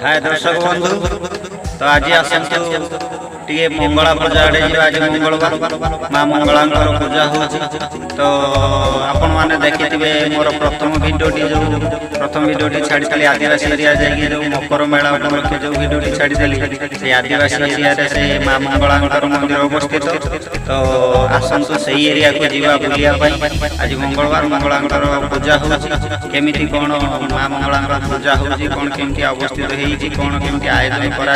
हाय दर्शक बंधु तो आज आसतु टे मंगला पूजा आड़े आज मंगलवार माँ मंगला पूजा हो तो आपण मैंने देखिथे मोर प्रथम भिडियोटी जो प्रथम भिडियोटी छाड़ी आदिवासी एरिया जाइए जो मकर मेला उपलक्षे जो भिडियोटी छाड़ी से आदिवासी एरिया से माँ मंगला मंदिर अवस्थित तो आसतु से एरिया को जीवा बुलिया आज मंगलवार मंगला पूजा हो केमिति कौन माँ मंगला पूजा हो कौन केमती अवस्थित होती कौन केमती आयोजन करा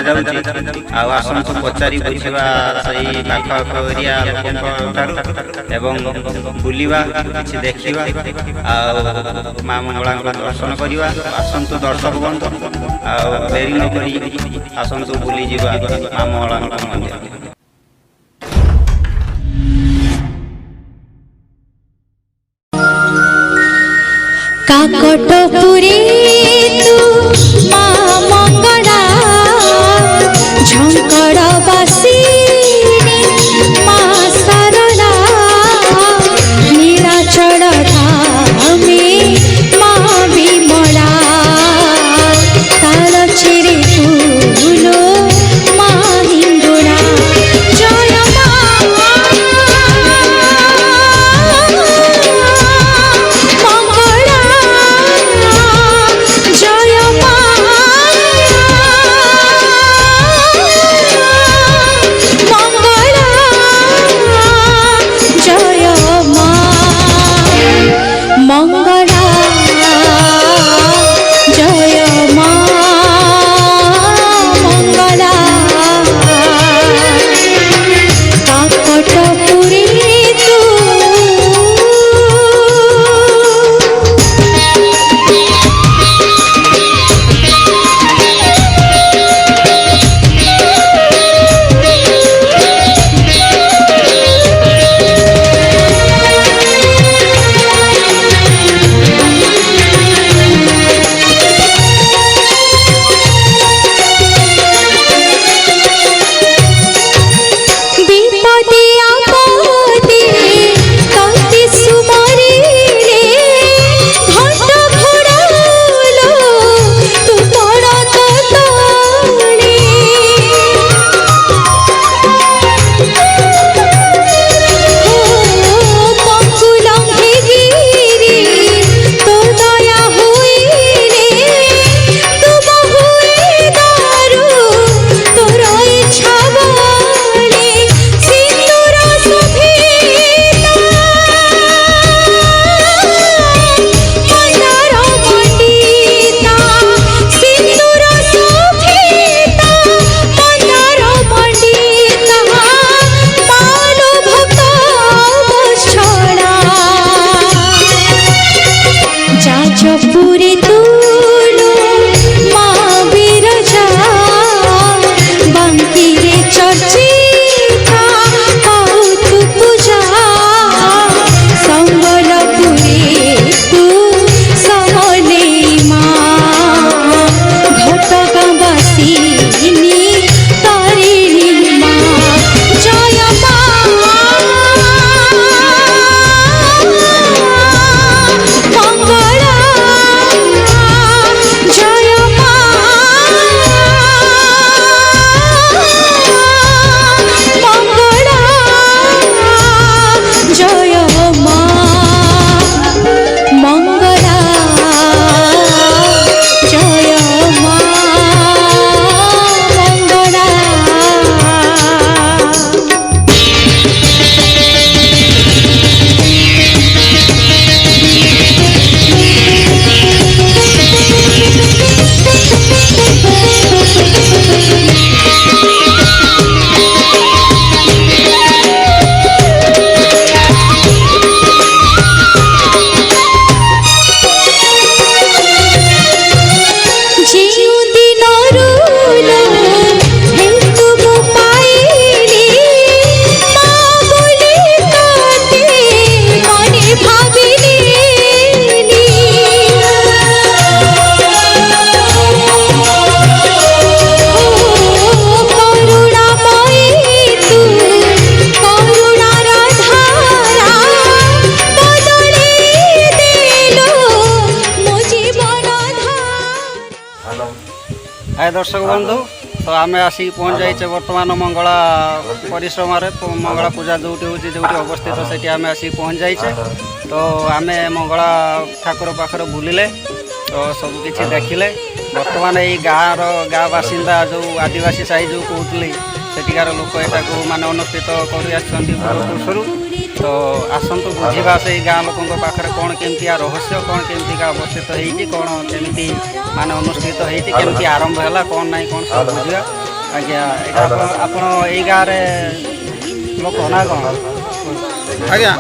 आसतु पचारि बुझा से पाख एरिया एवं बुलवा कि देखा माँ मंगला दर्शन करवा आसतु दर्शक बंधु डेरी नक आसतु बुली जा माँ मंगला मंदिर। काकटपुरे तू माँ मंगला झंकड़बासी माँ सरला नीलाचल धामे माँ विमला तालचेरे फूलो माँ हिंदुला जय माँ मंगला जय माँ दर्शक बंधु तो आम आसिक पहुँच जाइए बर्तमान मंगला परिश्रम मंगला पूजा जो अवस्थित से आम आसिक पहुँच जाइए तो आम मंगला ठाकुर पाखर बुलिले तो सबकि देखिले बर्तमान यही गाँ बासिंदा जो आदिवासी साही जो कहते सेठिकार लोक यहाँ माने अनुष्ठित कर तो आसतु बुझा से गाँ लोकों पाखे कौन केमती रहस्य कौन केमती अवस्थित होती कौन केमती माने अनुष्ठित होती केमती आरंभ है कौन ना कौन सब बुझा आज्ञा आप गाँव लोक ना कौन आज्ञा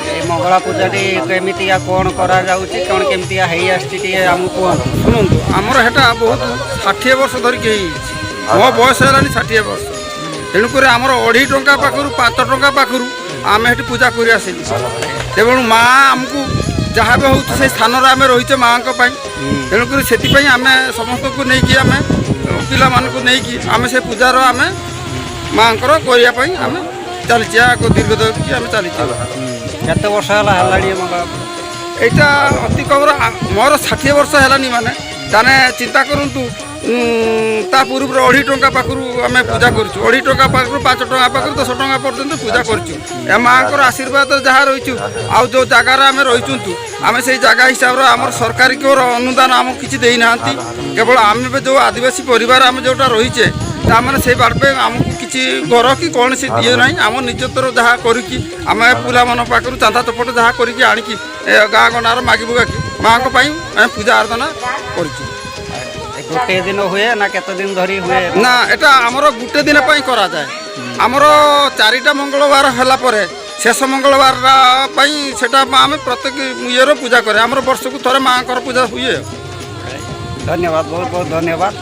ये मंगला पूजाटी केमितिया कौन करा जाउची कौन केमितिया हेई आछी आमको कहूँ शुणु आमर हेटा बहुत 60 वर्ष धरिकी मो बयस है 60 वर्ष तेणुक आमर 2.5 टंका पाखु 5 टंका पाखु आम हेटी पूजा कर तेणु माँ आमको जहाँ भी हो से स्थान आम रहीचे माँ तेणुक से आम समस्त को लेकिन आम पिला मानक नहीं आम से पूजार आम माँ करने आम चलचे दीर्घ धरिकी आम चली केते वर्ष है मंगला यहाँ अति कम मोर 60 वर्ष है माने ताने चिंता करूँ ता पूर्व 2.5 टंका पाखु आम पूजा करूँ 2.5 टंका पाखु 5 टंका पाखु 10 टंका पर्यंत पूजा करूँ माँ आशीर्वाद जहाँ रही आउ जो जगार आम रही आम से जगह हिसाब से आम सरकारी अनुदान आम किसी देना केवल आम जो आदिवासी परिवार आम जोटा रहीचे मैंने से बाटे आमको किसी घर कि कौन से दिए ना आम निजतर जहाँ करी आम पिला मान पाखु चांदा चपट जहाँ करी आणिकी गाँ गंडार मागी बुगाकी माँ को पूजा आराधना कर गोटे दिन हुए ना केते दिन धरी हुए ना एटा आमर गुटे दिन करा जाए आमर 4टा मंगलवार है पर शेष मंगलवार सेटा आम प्रत्येक इयर पूजा करे आमर वर्ष को थोड़े माँ पूजा हुए। धन्यवाद बहुत बहुत धन्यवाद।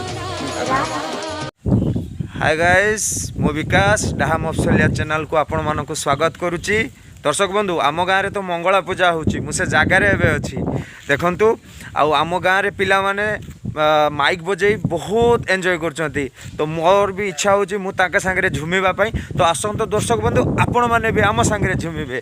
हाय गाइस मो विकास डाहा मफसलिया चैनल को आपण मानक स्वागत करुच्ची। दर्शक बंधु आम गाँव में तो मंगला पूजा होची मुझे जगार एवं अच्छी देखु आम गाँव में पिला माने माइक बजे बहुत एंजॉय करछंती तो मोर भी इच्छा होची मु ताका संगे झुमिबा पई तो आसंत दर्शक बंधु आपण माने भी आम संगे झुमिबे।